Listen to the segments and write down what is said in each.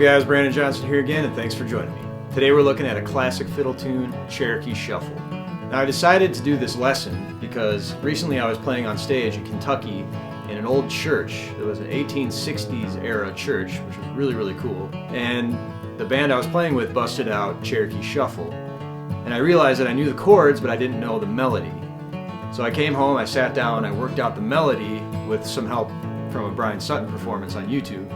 up guys? Brandon Johnson here again, and thanks for joining me. Today we're looking at a classic fiddle tune, Cherokee Shuffle. Now I decided to do this lesson because recently I was playing on stage in Kentucky in an old church. It was an 1860s era church, which was really cool. And the band I was playing with busted out Cherokee Shuffle. And I realized that I knew the chords, but I didn't know the melody. So I came home, I sat down, I worked out the melody with some help from a Brian Sutton performance on YouTube.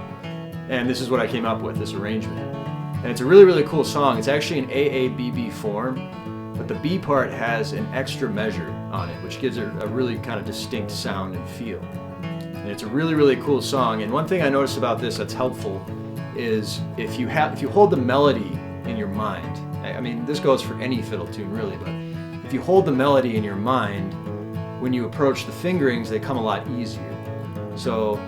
And this is what I came up with, this arrangement. And it's a really cool song. It's actually an AABB form, but the B part has an extra measure on it, which gives it a really kind of distinct sound and feel. And it's a really cool song. And one thing I noticed about this that's helpful is if you hold the melody in your mind. I mean, this goes for any fiddle tune really, but if you hold the melody in your mind, when you approach the fingerings, they come a lot easier. So,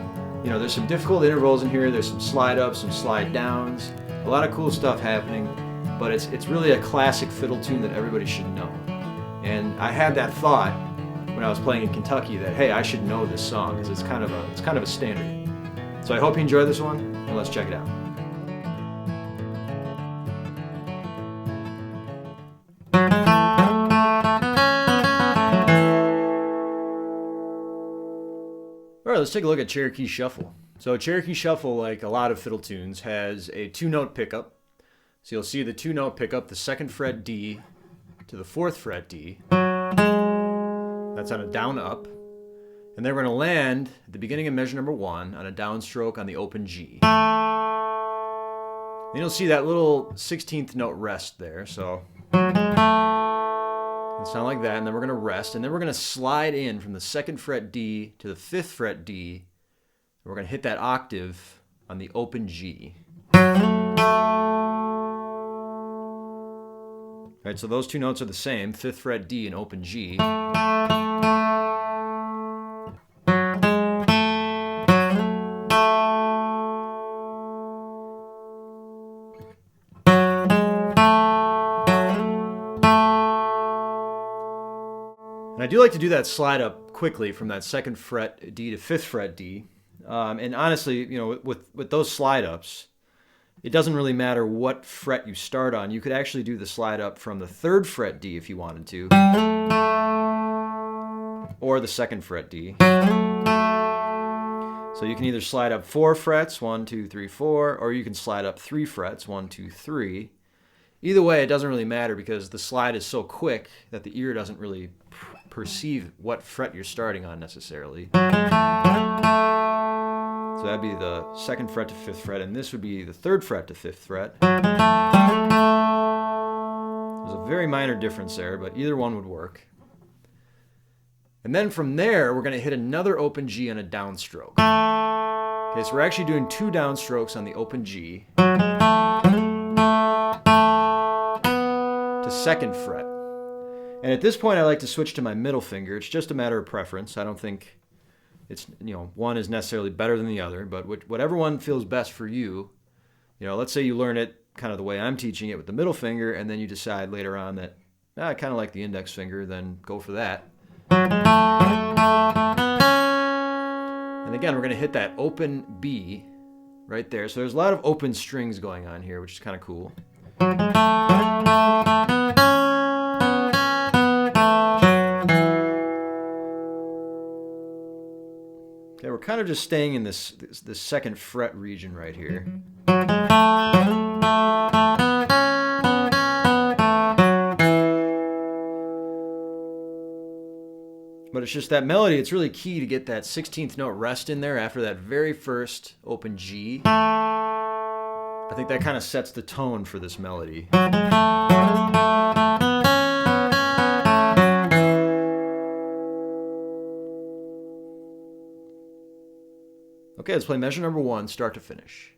you know, there's some difficult intervals in here, there's some slide ups, some slide downs, a lot of cool stuff happening, but it's really a classic fiddle tune that everybody should know. And I had that thought when I was playing in Kentucky that, hey, I should know this song because it's kind of a standard. So I hope you enjoy this one, and let's check it out. Alright, let's take a look at Cherokee Shuffle. So Cherokee Shuffle, like a lot of fiddle tunes, has a 2-note pickup. So you'll see the 2-note pickup, the 2nd fret D to the 4th fret D. That's on a down up. And then we're going to land at the beginning of measure number 1 on a downstroke on the open G. Then you'll see that little 16th note rest there. So it'll sound like that, and then we're going to rest, and then we're going to slide in from the 2nd fret D to the 5th fret D, and we're going to hit that octave on the open G. Alright, so those two notes are the same, 5th fret D and open G. And I do like to do that slide up quickly from that 2nd fret D to 5th fret D. And honestly, you know, with those slide ups, it doesn't really matter what fret you start on. You could actually do the slide up from the 3rd fret D if you wanted to, or the 2nd fret D. So you can either slide up 4 frets, 1, 2, 3, 4, or you can slide up 3 frets, 1, 2, 3. Either way, it doesn't really matter because the slide is so quick that the ear doesn't really perceive what fret you're starting on necessarily. So that'd be the 2nd fret to 5th fret, and this would be the 3rd fret to 5th fret. There's a very minor difference there, but either one would work. And then from there, we're going to hit another open G on a downstroke. Okay, so we're actually doing 2 downstrokes on the open G to 2nd fret. And at this point I like to switch to my middle finger. It's just a matter of preference. I don't think it's, you know, one is necessarily better than the other, but whatever one feels best for you. You know, let's say you learn it kind of the way I'm teaching it with the middle finger, and then you decide later on that I kind of like the index finger, then go for that. And again, we're going to hit that open B right there. So there's a lot of open strings going on here, which is kind of cool. Okay, we're kind of just staying in this 2nd fret region right here. But it's just that melody, it's really key to get that 16th note rest in there after that very first open G. I think that kind of sets the tone for this melody. Okay, let's play measure number 1, start to finish.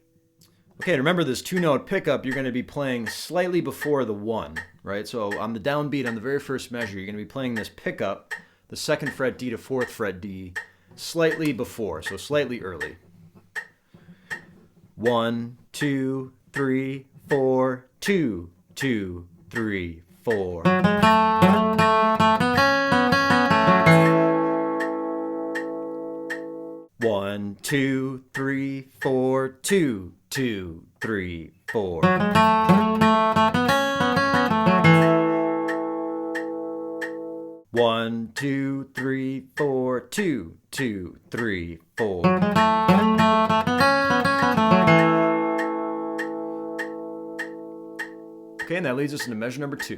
Okay, remember this 2-note pickup, you're going to be playing slightly before the 1, right? So on the downbeat on the very first measure, you're going to be playing this pickup, the 2nd fret D to 4th fret D, slightly before, so slightly early. 1, 2, 3, 4, 2, 2, 3, 4. 1, 2, 3, 4, 2, 2, 3, 4. One, 2, 3, 4, 2, 2, 3, 4. Okay, and that leads us into measure number 2.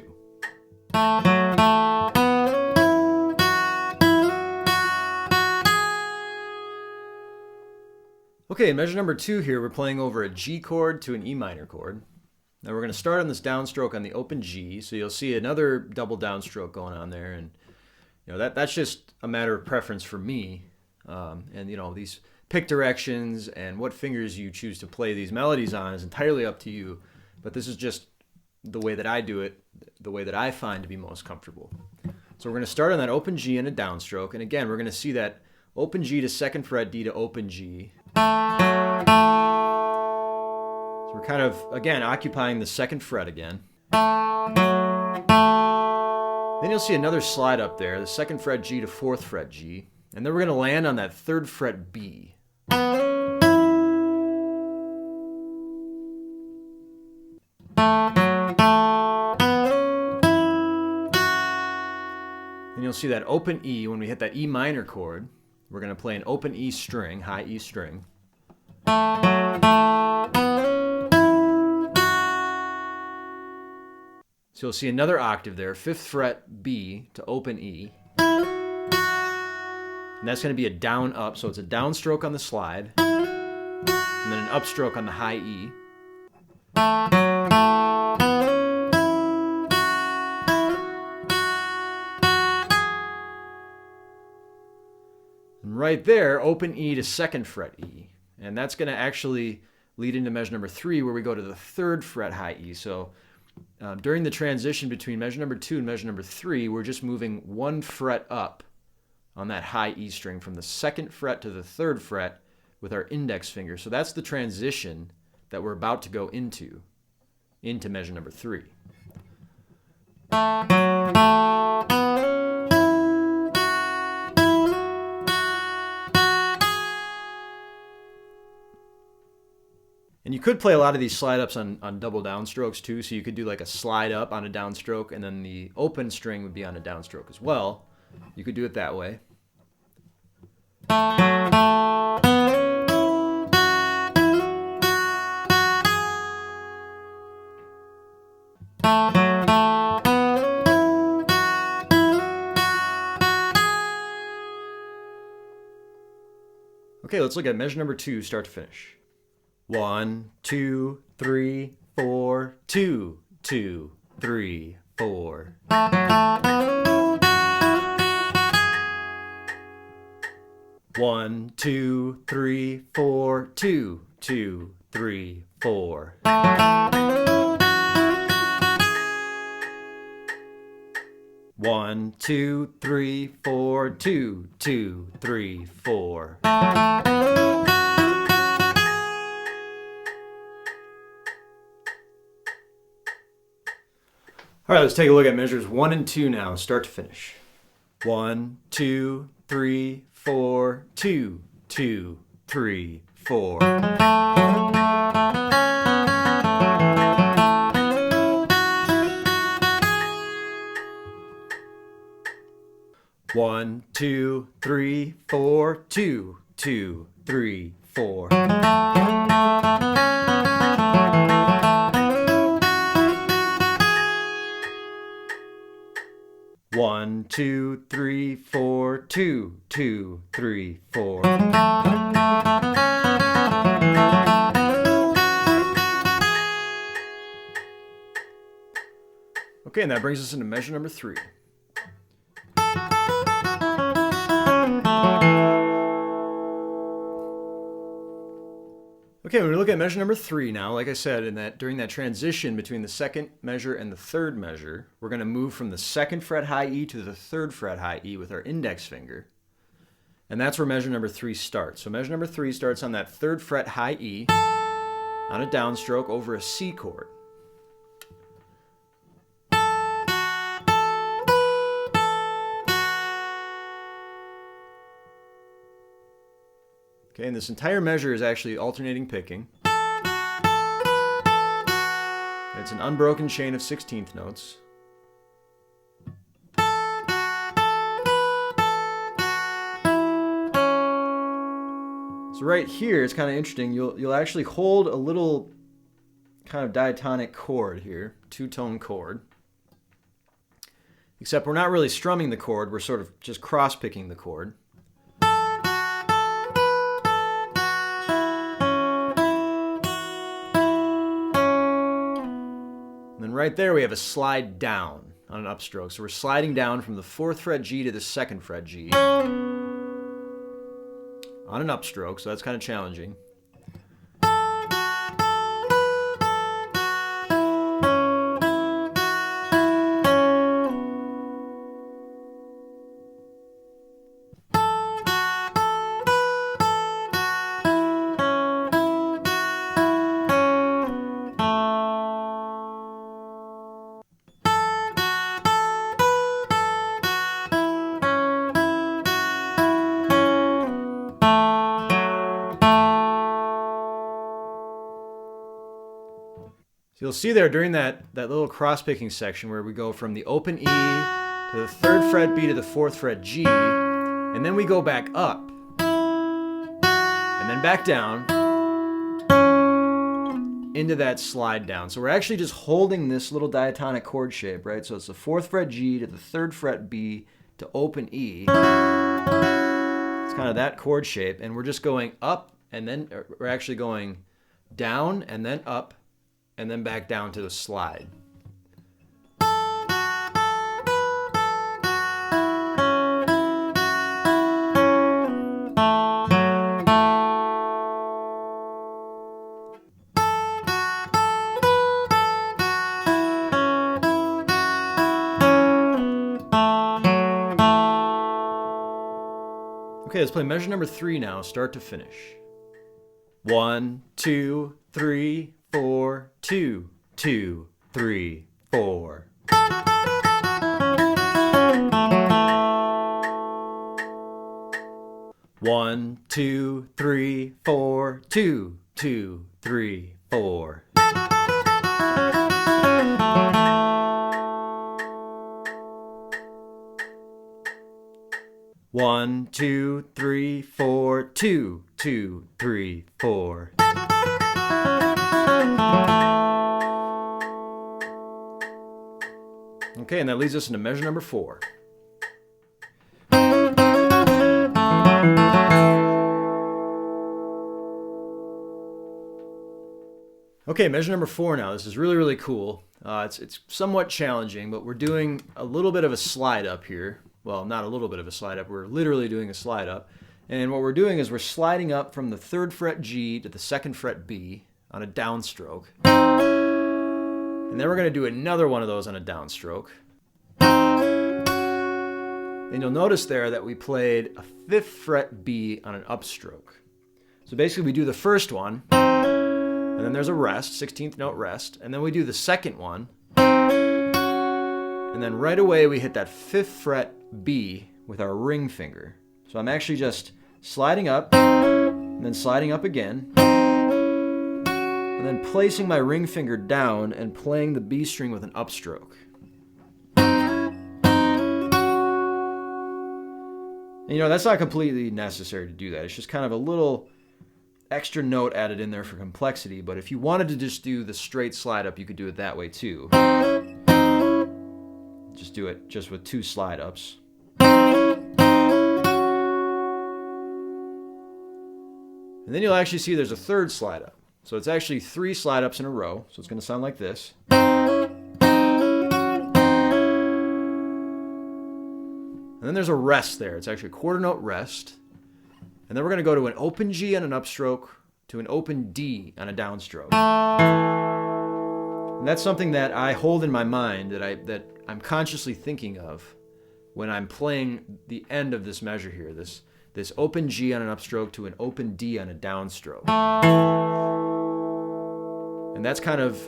Okay, in measure number 2 here, we're playing over a G chord to an E minor chord. Now we're going to start on this downstroke on the open G, so you'll see another double downstroke going on there, and that's just a matter of preference for me. And these pick directions and what fingers you choose to play these melodies on is entirely up to you, but this is just the way that I do it, the way that I find to be most comfortable. So we're going to start on that open G and a downstroke, and again, we're going to see that open G to 2nd fret D to open G. So we're kind of, again, occupying the 2nd fret again. Then you'll see another slide up there, the 2nd fret G to 4th fret G. And then we're going to land on that 3rd fret B. And you'll see that open E, when we hit that E minor chord, we're going to play an open E string, high E string. So you'll see another octave there, 5th fret B to open E. And that's going to be a down up, so it's a downstroke on the slide, and then an upstroke on the high E. And right there, open E to 2nd fret E. And that's going to actually lead into measure number 3, where we go to the 3rd fret high E. So during the transition between measure number 2 and measure number 3, we're just moving 1 fret up on that high E string from the 2nd fret to the 3rd fret with our index finger. So that's the transition that we're about to go into measure number 3. And you could play a lot of these slide ups on double downstrokes too, so you could do like a slide up on a downstroke and then the open string would be on a downstroke as well. You could do it that way. Okay, let's look at measure number 2, start to finish. 1, 2, 3, 4, 2, 2, 3, 4. 1, 2, 3, 4, 2, 2, 3, 4. 1, 2, 3, 4, 2, 2, 3, 4. All right, let's take a look at measures 1 and 2 now, start to finish. 1, 2, 3, 4, 2, 2, 3, 4. 1, 2, 3, 4, 2, 2, 3, 4. 1, 2, 3, 4, 2, 2, 3, 4. Okay, and that brings us into measure number 3. Okay, when we look at measure number 3 now, like I said, during that transition between the 2nd measure and the 3rd measure, we're going to move from the 2nd fret high E to the 3rd fret high E with our index finger. And that's where measure number 3 starts. So measure number 3 starts on that 3rd fret high E on a downstroke over a C chord. Okay, and this entire measure is actually alternating picking. It's an unbroken chain of 16th notes. So right here, it's kind of interesting. You'll actually hold a little kind of diatonic chord here, two-tone chord. Except we're not really strumming the chord, we're sort of just cross-picking the chord. And then right there we have a slide down on an upstroke. So we're sliding down from the 4th fret G to the 2nd fret G on an upstroke, so that's kind of challenging. So you'll see there during that little cross-picking section where we go from the open E to the 3rd fret B to the 4th fret G, and then we go back up, and then back down into that slide down. So we're actually just holding this little diatonic chord shape, right? So it's the 4th fret G to the 3rd fret B to open E. It's kind of that chord shape, and we're just going up, and then we're actually going down and then up, and then back down to the slide. Okay, let's play measure number 3 now, start to finish. 1, 2, 3, 4, 2, 2, 3, 4. One, 2, 3, 4, 2, 2, 3, 4. One, 2, 3, 4, 2, 2, 3, 4. Okay, and that leads us into measure number 4. Okay, measure number 4 now. This is really, really cool. It's somewhat challenging, but we're doing a little bit of a slide up here. Well, not a little bit of a slide up. We're literally doing a slide up. And what we're doing is we're sliding up from the 3rd fret G to the 2nd fret B on a downstroke. And then we're going to do another one of those on a downstroke. And you'll notice there that we played a 5th fret B on an upstroke. So basically we do the first one, and then there's a rest, 16th note rest, and then we do the second one, and then right away we hit that 5th fret B with our ring finger. So I'm actually just sliding up, and then sliding up again, and then placing my ring finger down and playing the B string with an upstroke. And, you know, that's not completely necessary to do that. It's just kind of a little extra note added in there for complexity, but if you wanted to just do the straight slide up, you could do it that way too. Just do it just with 2 slide ups. And then you'll actually see there's a 3rd slide up. So it's actually 3 slide ups in a row. So it's going to sound like this. And then there's a rest there. It's actually a quarter note rest. And then we're going to go to an open G on an upstroke to an open D on a downstroke. And that's something that I hold in my mind that I'm consciously thinking of when I'm playing the end of this measure here. This open G on an upstroke to an open D on a downstroke. And that's kind of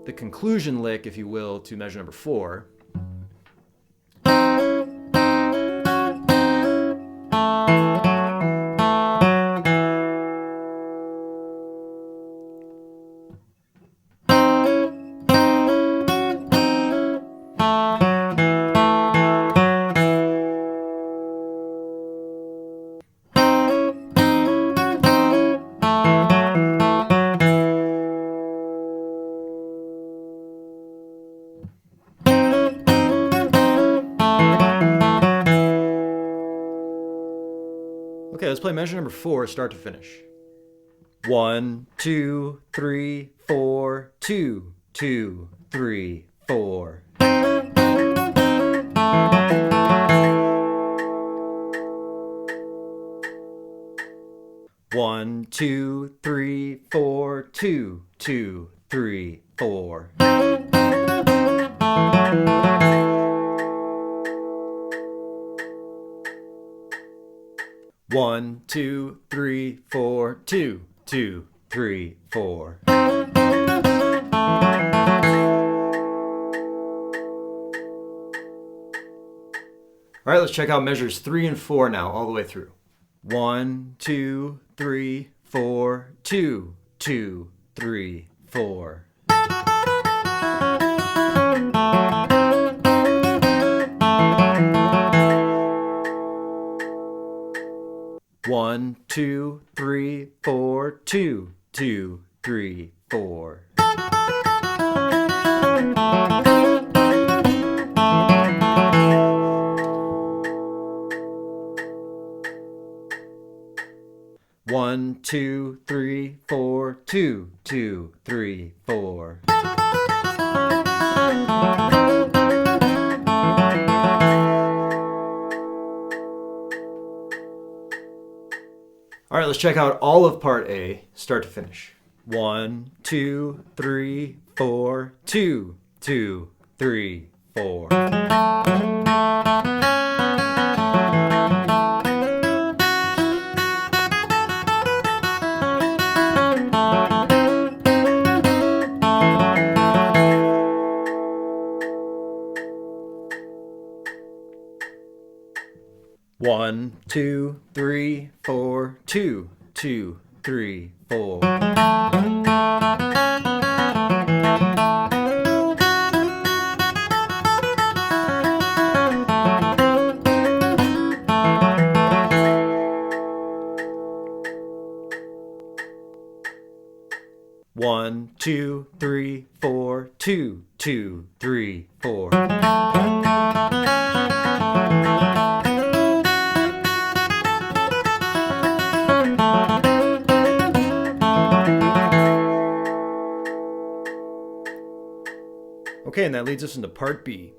the conclusion lick, if you will, to measure number 4. Okay, let's play measure number 4, start to finish. 1, 2, 3, 4, 2, 2, 3, 4. 1, 2, 3, 4, 2, 2, 3, 4. 1, 2, 3, 4, 2, 2, 3, 4. All right, let's check out measures 3 and 4 now, all the way through. 1, 2, 3, 4, 2, 2, 3, 4. 1, 2, 3, 4, 2, 2, 3, 4. 1, 2, 3, 4, 2, 2, 3, 4. All right, let's check out all of part A, start to finish. 1, 2, 3, 4, 2, 2, 3, 4. 1, 2, 3, 4, 2, 2, 3, 4. One, 2, 3, 4, 2, 2, 3, 4. Okay, and that leads us into part B.